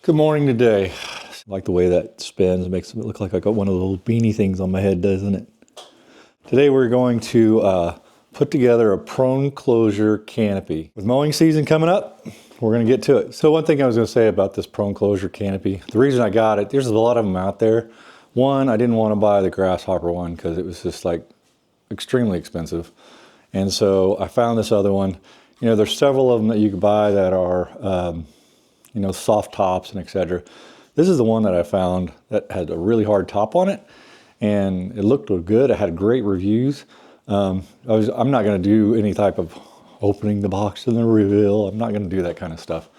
Good morning today. I like the way that spins. It makes it look like I got one of the little beanie things on my head, doesn't it? Today we're going to put together a prone closure canopy. With mowing season coming up, we're going to get to it. So one thing I was going to say about this prone closure canopy, the reason I got it, there's a lot of them out there. One, I didn't want to buy the Grasshopper one because it was just like extremely expensive. And so I found this other one. You know, there's several of them that you can buy that are you know, soft tops and etc. This is the one that I found that had a really hard top on it, and it looked good. It had great reviews. I'm not going to do any type of opening the box and the reveal. I'm not going to do that kind of stuff.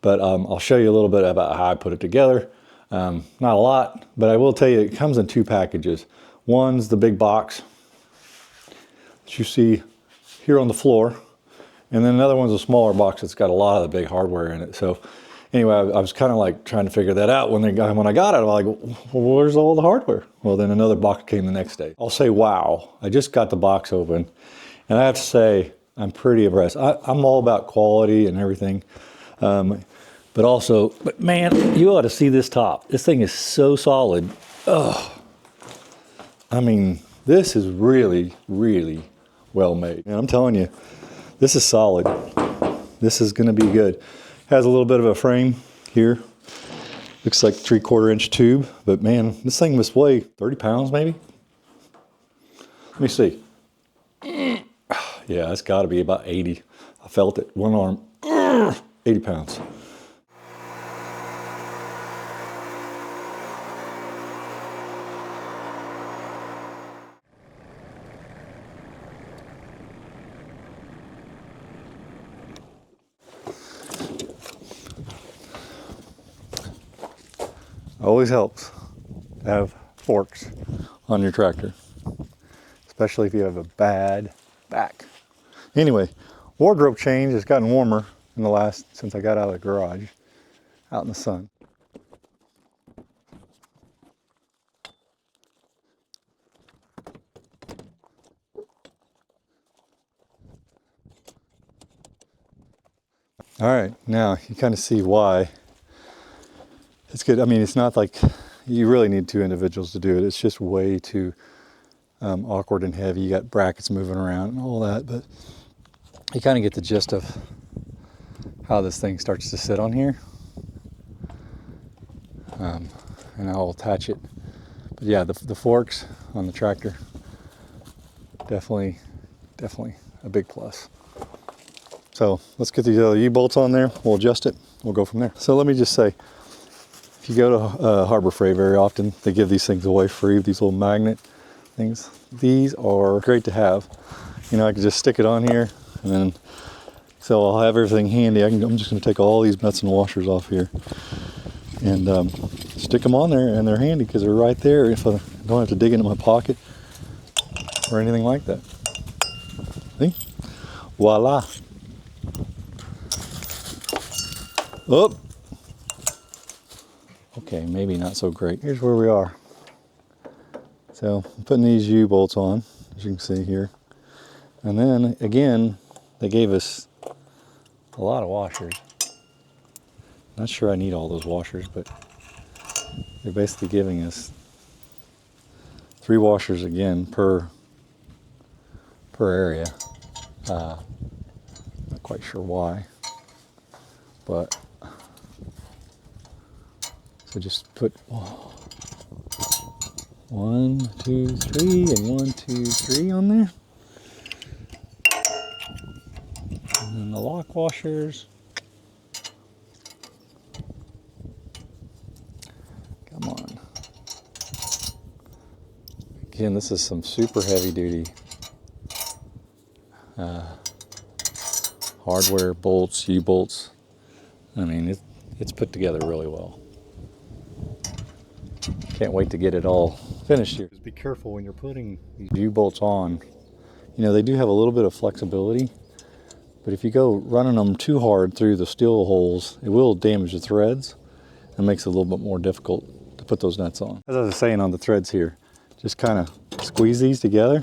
But I'll show you a little bit about how I put it together. Not a lot, but I will tell you it comes in two packages. One's the big box that you see here on the floor, and then another one's a smaller box that's got a lot of the big hardware in it. So anyway, I was kind of like trying to figure that out when I got it. I'm like, well, where's all the hardware? Well, then another box came the next day. I'll say, wow, I just got the box open, and I have to say, I'm pretty impressed. I'm all about quality and everything, but man, you ought to see this top. This thing is so solid. Oh, I mean, this is really, really well made. And I'm telling you, this is solid. This is going to be good. Has a little bit of a frame here. Looks like 3/4 inch tube, but man, this thing must weigh 30 pounds maybe. Let me see. Yeah, it's got to be about 80. I felt it, one arm, 80 pounds. Always helps to have forks on your tractor, especially if you have a bad back. Anyway, wardrobe change has gotten warmer since I got out of the garage, out in the sun. All right, now you kind of see why it's good. I mean, it's not like you really need two individuals to do it. It's just way too awkward and heavy. You got brackets moving around and all that, but you kind of get the gist of how this thing starts to sit on here. And I'll attach it. But yeah, the forks on the tractor, definitely a big plus. So let's get these other U-bolts on there. We'll adjust it. We'll go from there. So let me just say, if you go to Harbor Freight very often, they give these things away free, these little magnet things. These are great to have. You know, I can just stick it on here, and then, so I'll have everything handy. I'm just going to take all these nuts and washers off here and stick them on there, and they're handy because they're right there if I don't have to dig into my pocket or anything like that. See? Voila. Oh. Okay, maybe not so great. Here's where we are. So I'm putting these U-bolts on, as you can see here. And then again, they gave us a lot of washers. Not sure I need all those washers, but they're basically giving us 3 washers again per area. Not quite sure why, but so just put 1, 2, 3, and 1, 2, 3 on there. And then the lock washers. Come on. Again, this is some super heavy duty hardware bolts, U-bolts. I mean, it's put together really well. Can't wait to get it all finished here. Just be careful when you're putting these U-bolts on. You know, they do have a little bit of flexibility, but if you go running them too hard through the steel holes, it will damage the threads and makes it a little bit more difficult to put those nuts on. As I was saying on the threads here, just kind of squeeze these together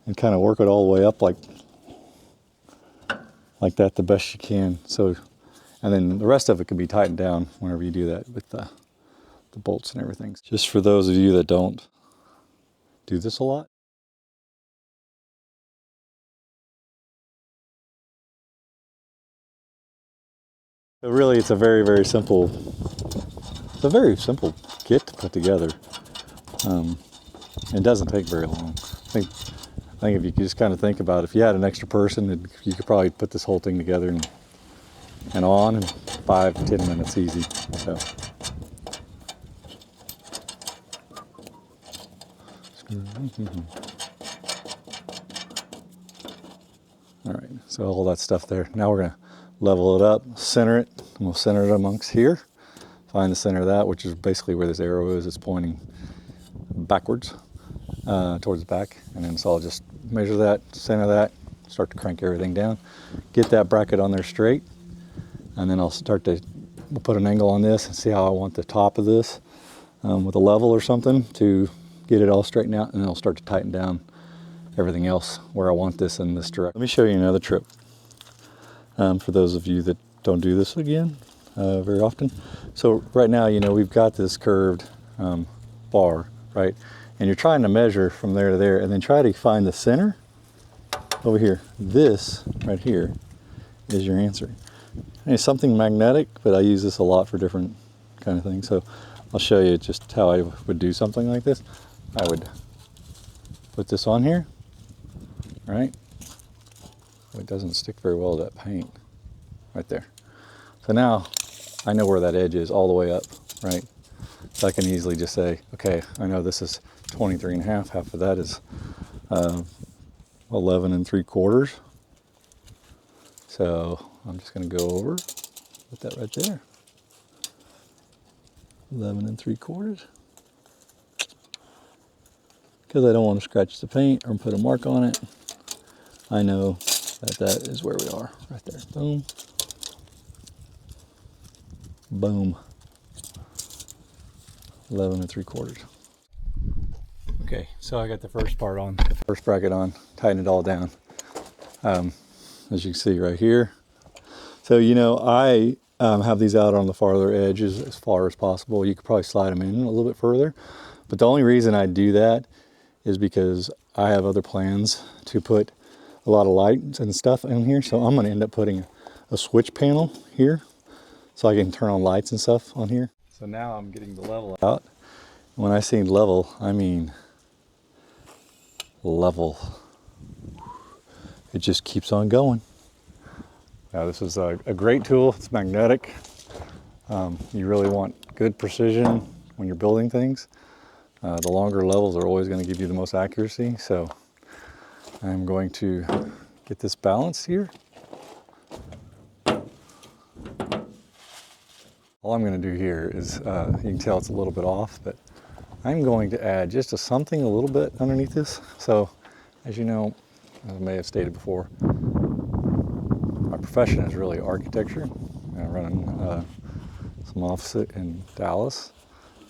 and kind of work it all the way up like that the best you can. So And then the rest of it can be tightened down whenever you do that with the bolts and everything. Just for those of you that don't do this a lot. So really it's a very simple, kit to put together. It doesn't take very long. I think if you just kind of think about it, if you had an extra person, you could probably put this whole thing together and on in 5 to 10 minutes easy. So. All right, so all that stuff there. Now we're gonna level it up, center it, and we'll center it amongst here. Find the center of that, which is basically where this arrow is. It's pointing backwards, towards the back. And then so I'll just measure that, center that, start to crank everything down, get that bracket on there straight. And then I'll we'll put an angle on this and see how I want the top of this with a level or something to get it all straightened out, and then I'll start to tighten down everything else where I want this in this direction. Let me show you another trick for those of you that don't do this again very often. So right now, you know, we've got this curved bar, right? And you're trying to measure from there to there and then try to find the center over here. This right here is your answer. And it's something magnetic, but I use this a lot for different kind of things. So I'll show you just how I would do something like this. I would put this on here, right? It doesn't stick very well to that paint right there. So now I know where that edge is all the way up, right? So I can easily just say, okay, I know this is 23 and a half. Half of that is 11 3/4. So I'm just going to go over, put that right there. 11 3/4. Because I don't want to scratch the paint or put a mark on it. I know that is where we are, right there. Boom. Boom. 11 3/4. Okay, so I got the first part on, the first bracket on, tighten it all down. As you can see right here. So, you know, I have these out on the farther edges as far as possible. You could probably slide them in a little bit further. But the only reason I do that is because I have other plans to put a lot of lights and stuff in here. So I'm going to end up putting a switch panel here so I can turn on lights and stuff on here. So now I'm getting the level out. When I say level, I mean level. It just keeps on going. Now this is a great tool. It's magnetic. You really want good precision when you're building things. The longer levels are always going to give you the most accuracy. So I'm going to get this balanced here. All I'm going to do here is, you can tell it's a little bit off, but I'm going to add just something a little bit underneath this. So as you know, as I may have stated before, my profession is really architecture. I run some office in Dallas.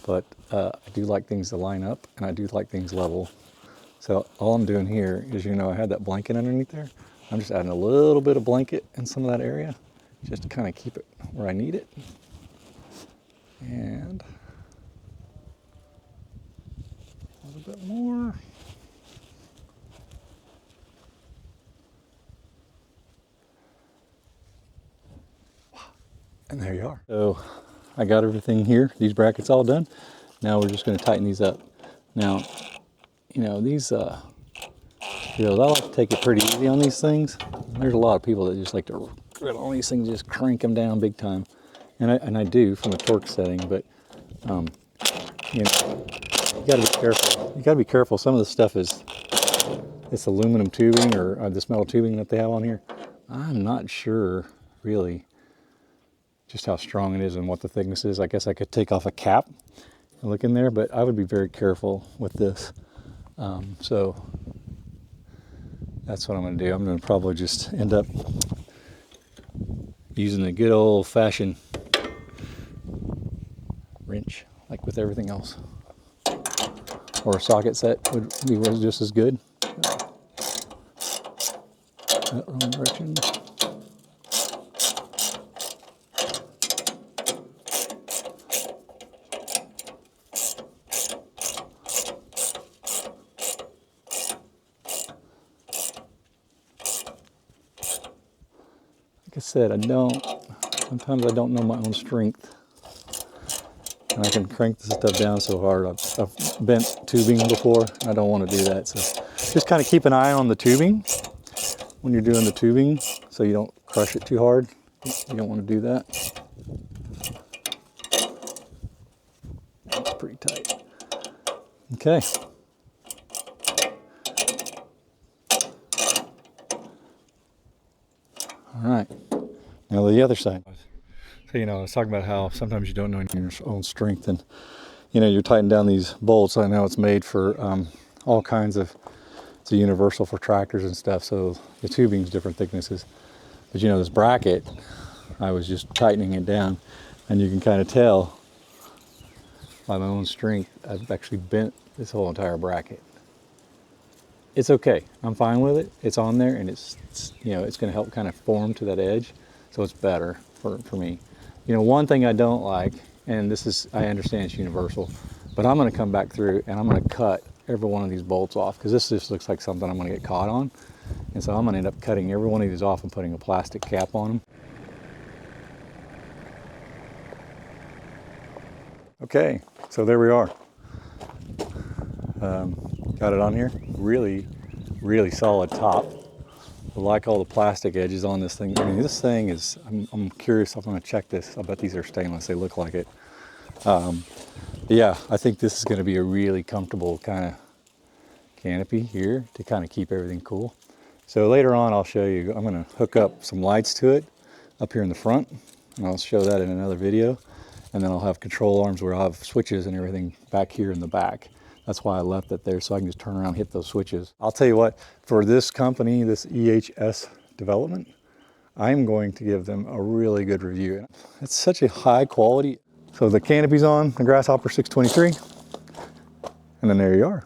But I do like things to line up, and I do like things level. So all I'm doing here is, you know, I had that blanket underneath there. I'm just adding a little bit of blanket in some of that area, just to kind of keep it where I need it. And a little bit more. And there you are. So I got everything here, these brackets all done. Now we're just going to tighten these up. Now, you know, these, you know, I like to take it pretty easy on these things. There's a lot of people that just like to get on these things, just crank them down big time. And I do from a torque setting, but, you know, you got to be careful. You got to be careful. Some of the stuff it's aluminum tubing or this metal tubing that they have on here. I'm not sure, really, just how strong it is and what the thickness is. I guess I could take off a cap and look in there, but I would be very careful with this. So that's what I'm going to do. I'm going to probably just end up using the good old-fashioned wrench, like with everything else. Or a socket set would be just as good. That wrong direction. like I said, sometimes I don't know my own strength. And I can crank this stuff down so hard. I've bent tubing before. I don't want to do that. So just kind of keep an eye on the tubing when you're doing the tubing so you don't crush it too hard. You don't want to do that. That's pretty tight. Okay. All right. Now the other side. So, I was talking about how sometimes you don't know your own strength, and you're tightening down these bolts. I know it's made for all kinds of, it's a universal for tractors and stuff, so the tubing's different thicknesses. But this bracket, I was just tightening it down, and you can kind of tell by my own strength, I've actually bent this whole entire bracket. It's okay, I'm fine with it. It's on there, and it's going to help kind of form to that edge, so it's better for me. One thing I don't like, and I understand it's universal, but I'm going to come back through and I'm going to cut every one of these bolts off, because this just looks like something I'm going to get caught on. And so I'm going to end up cutting every one of these off and putting a plastic cap on them. Okay, so there we are. Got it on here. Really, really solid top. I like all the plastic edges on this thing. I mean, this thing is, I'm curious, I'm going to check this. I bet these are stainless, they look like it. Yeah, I think this is going to be a really comfortable kind of canopy here to kind of keep everything cool. So later on I'll show you, I'm going to hook up some lights to it up here in the front, and I'll show that in another video. And then I'll have control arms where I'll have switches and everything back here in the back. That's why I left it there, so I can just turn around and hit those switches. I'll tell you what, for this company, this EHS development, I'm going to give them a really good review. It's such a high quality. So the canopy's on, the Grasshopper 623, and then there you are.